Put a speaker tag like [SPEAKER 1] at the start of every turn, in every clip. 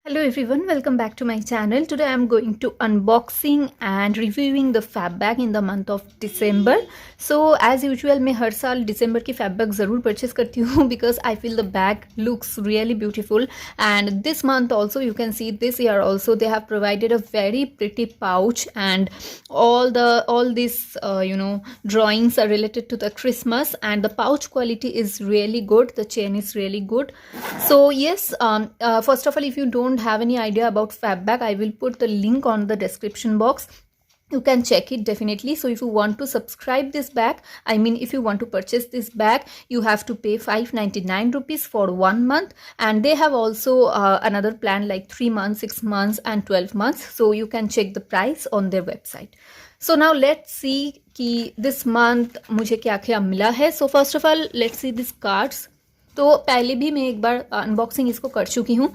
[SPEAKER 1] Hello everyone, welcome back to my channel. Today I am going to unboxing and reviewing the fab bag in the month of December. So as usual मैं हर साल दिसंबर की fab bag ज़रूर purchase करती हूँ because I feel the bag looks really beautiful, and this month also you can see this year also they have provided a very pretty pouch, and all these drawings are related to the Christmas, and the pouch quality is really good, the chain is really good. So yes, first of all, if you don't have any idea about fab bag, I will put the link on the description box. You can check it definitely. So if you want to subscribe this bag, I mean if you want to purchase this bag, you have to pay 599 rupees for 1 month, and they have also another plan like 3 months, 6 months and 12 months, so you can check the price on their website. So now let's see कि this month मुझे क्या क्या मिला है. So first of all, let's see these cards. तो पहले भी मैं एक बार अनबॉक्सिंग इसको कर चुकी हूँ.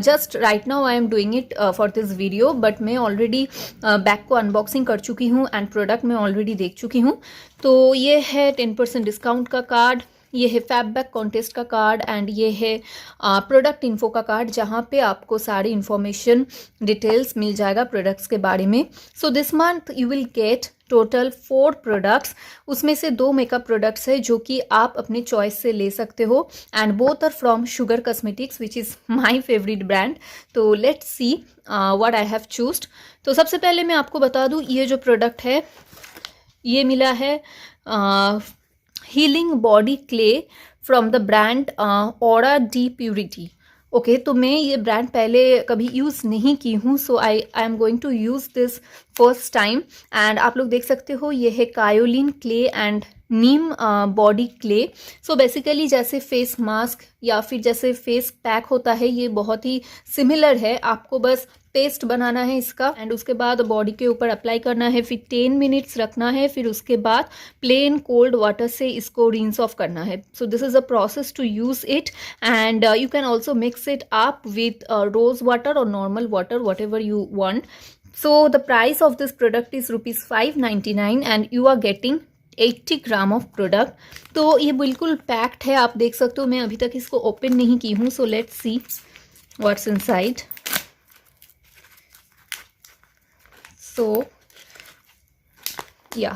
[SPEAKER 1] Just right now I am doing it for this video, but मैं ऑलरेडी बैग को अनबॉक्सिंग कर चुकी हूँ एंड प्रोडक्ट मैं ऑलरेडी देख चुकी हूँ. तो ये है 10% डिस्काउंट का कार्ड, ये है फैब बैग कॉन्टेस्ट का कार्ड, एंड ये है प्रोडक्ट इन्फो का कार्ड जहाँ पे आपको सारी इन्फॉर्मेशन डिटेल्स मिल जाएगा प्रोडक्ट्स के बारे में. So this month you will get total 4 products. उसमें से 2 मेकअप प्रोडक्ट्स है जो कि आप अपने चॉइस से ले सकते हो, and both are from Sugar Cosmetics which is my favourite brand. तो let's see what I have choosed. तो सबसे पहले मैं आपको बता दूँ, ये जो प्रोडक्ट है ये मिला है healing body clay from the brand aura D purity. Okay, तो मैं ये ब्रांड पहले कभी यूज़ नहीं की हूँ, so I am going to use this first time. And आप लोग देख सकते हो ये है kaolin clay and neem body clay. So basically जैसे फेस मास्क या फिर जैसे फेस पैक होता है, ये बहुत ही सिमिलर है. आपको बस पेस्ट बनाना है इसका एंड उसके बाद बॉडी के ऊपर अप्लाई करना है, फिर 10 मिनट्स रखना है, फिर उसके बाद प्लेन कोल्ड वाटर से इसको रिंस ऑफ करना है. So this is a process to use it, and you can also mix it up with rose water और normal water, whatever you want. So the price of this product is rupees 599 and you are getting 80 gram of product. तो ये बिल्कुल packed है, आप देख सकते हो. मैं अभी तक इसको ओपन नहीं की हूँ, so let's see what's inside. So yeah,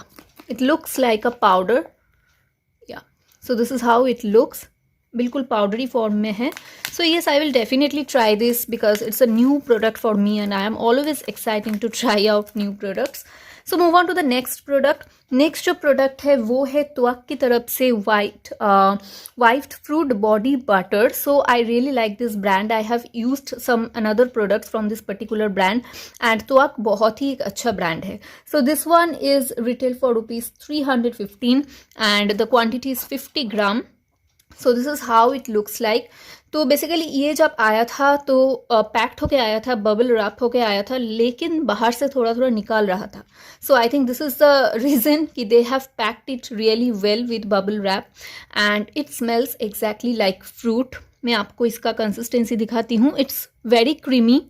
[SPEAKER 1] it looks like a powder. Yeah, so this is how it looks. बिल्कुल पाउडरी फॉर्म में है. So yes, I will definitely try this because it's a new product for me and I am always exciting to try out new products. So move on to the next product. Next जो product है वो है त्वक की तरफ से white fruit body butter. So I really like this brand. I have used some another products from this particular brand and त्वक बहुत ही एक अच्छा ब्रांड है. So this one is retail for rupees 315 and the quantity is 50 gram. So this is how it looks like. तो basically ये जब आया था तो पैक्ड होके आया था, बबल रैप होके आया था, लेकिन बाहर से थोड़ा थोड़ा निकाल रहा था. So I think this is the reason कि they have packed it really well with bubble wrap, and it smells exactly like fruit. मैं आपको इसका कंसिस्टेंसी दिखाती हूँ. It's very creamy.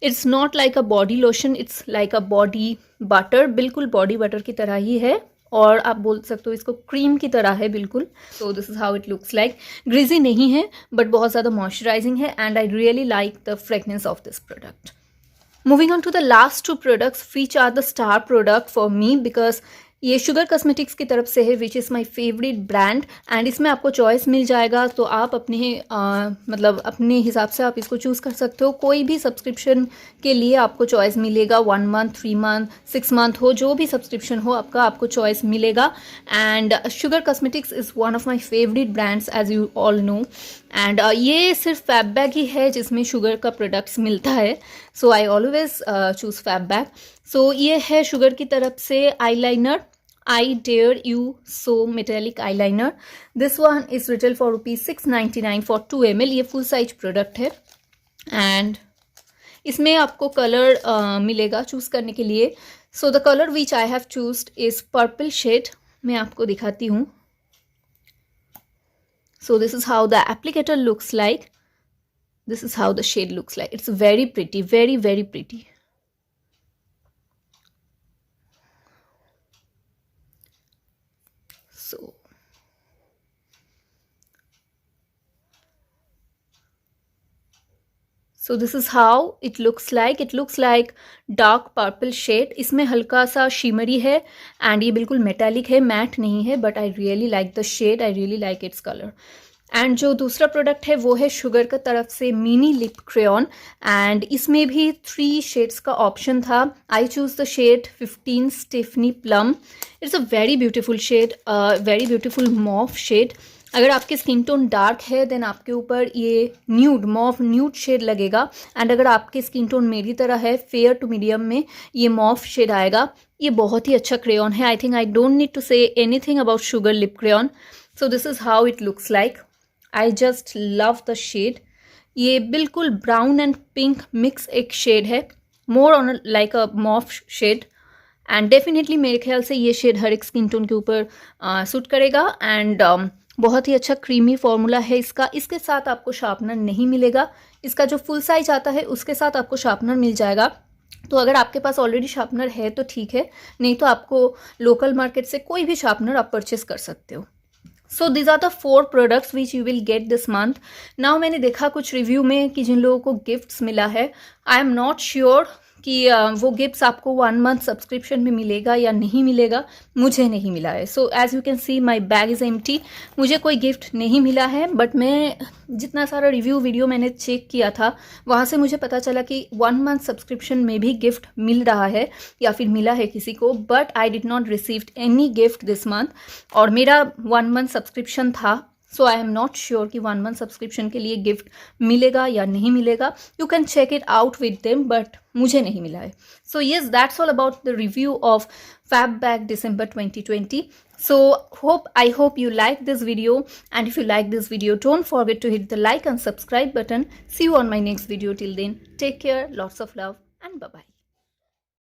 [SPEAKER 1] It's not like a body lotion, it's like a body butter. बिल्कुल body butter की तरह ही है, और आप बोल सकते हो इसको क्रीम की तरह है बिल्कुल. So this is how it looks like. Greasy नहीं है बट बहुत ज़्यादा मॉइस्चराइजिंग है, and I really like the fragrance of this product. Moving on to the last 2 products which are the star product for me because ये Sugar Cosmetics की तरफ से है which is my favourite brand. And इसमें आपको choice मिल जाएगा, तो आप अपने मतलब अपने हिसाब से आप इसको चूज़ कर सकते हो. कोई भी सब्सक्रिप्शन के लिए आपको चॉइस मिलेगा, 1 मंथ, 3 मंथ, 6 मंथ हो, जो भी सब्सक्रिप्शन हो आपका, आपको चॉइस मिलेगा. And Sugar Cosmetics is one of my favourite brands as you all know. And ये सिर्फ फैब बैग ही है जिसमें शुगर का प्रोडक्ट्स मिलता है. So I always choose Fab Bag. So ये है शुगर की तरफ से eyeliner, I Dare You So Metallic Eyeliner. This one is retail for rupees 699 for 2 ml. ये फुल साइज प्रोडक्ट है, एंड इसमें आपको कलर मिलेगा चूज़ करने के लिए. So the colour which I have choosed is purple shade. मैं आपको दिखाती हूँ. So this is how the applicator looks like. This is how the shade looks like. It's very pretty, very very pretty. So this is how it looks like dark purple shade. इसमें हल्का सा shimmery है and ये बिल्कुल metallic है, matte नहीं है, but I really like the shade, I really like its colour. And जो दूसरा प्रोडक्ट है वो है शुगर का तरफ से मिनी लिप क्रेयॉन एंड इसमें भी 3 शेड्स का ऑप्शन था। I choose the shade 15 Stephanie plum. It's a very beautiful shade, very beautiful mauve shade. अगर आपकी स्किन टोन डार्क है देन आपके ऊपर ये न्यूड मॉव न्यूड शेड लगेगा एंड अगर आपकी स्किन टोन मेरी तरह है फेयर टू मीडियम में ये मॉव शेड आएगा। ये बहुत ही अच्छा क्रेयॉन है। I think I don't need to say anything about Sugar lip crayon. So this is how it looks like. I just love the shade. ये बिल्कुल ब्राउन एंड पिंक मिक्स एक shade है, more on like a mauve shade and definitely मेरे ख्याल से ये shade हर एक skin tone के ऊपर सूट करेगा एंड बहुत ही अच्छा क्रीमी फॉर्मूला है इसका। इसके साथ आपको शार्पनर नहीं मिलेगा, इसका जो फुल साइज आता है उसके साथ आपको शार्पनर मिल जाएगा। तो अगर आपके पास ऑलरेडी शार्पनर है तो ठीक है, नहीं तो आपको लोकल मार्केट से कोई भी शार्पनर आप परचेस कर सकते हो। So these are the 4 products which you will get this month. Now मैंने देखा कुछ रिव्यू में कि जिन लोगों को गिफ्ट्स मिला है, आई एम नॉट श्योर कि वो गिफ्ट्स आपको 1 मंथ सब्सक्रिप्शन में मिलेगा या नहीं मिलेगा। मुझे नहीं मिला है। So as you can see my bag is empty. मुझे कोई गिफ्ट नहीं मिला है, बट मैं जितना सारा रिव्यू वीडियो मैंने चेक किया था वहाँ से मुझे पता चला कि 1 मंथ सब्सक्रिप्शन में भी गिफ्ट मिल रहा है या फिर मिला है किसी को, but I did not received any gift this month. और मेरा 1 मंथ सब्सक्रिप्शन था, so I am not sure कि 1 मंथ सब्सक्रिप्शन के लिए गिफ्ट मिलेगा या नहीं मिलेगा। You can check it out with them, but मुझे नहीं मिला है। So yes, that's all about the review of Fab bag December 2020. So I hope you like this video, and if you like this video, don't forget to hit the like and subscribe button. See you on my next video. Till then, take care, lots of love, and bye bye.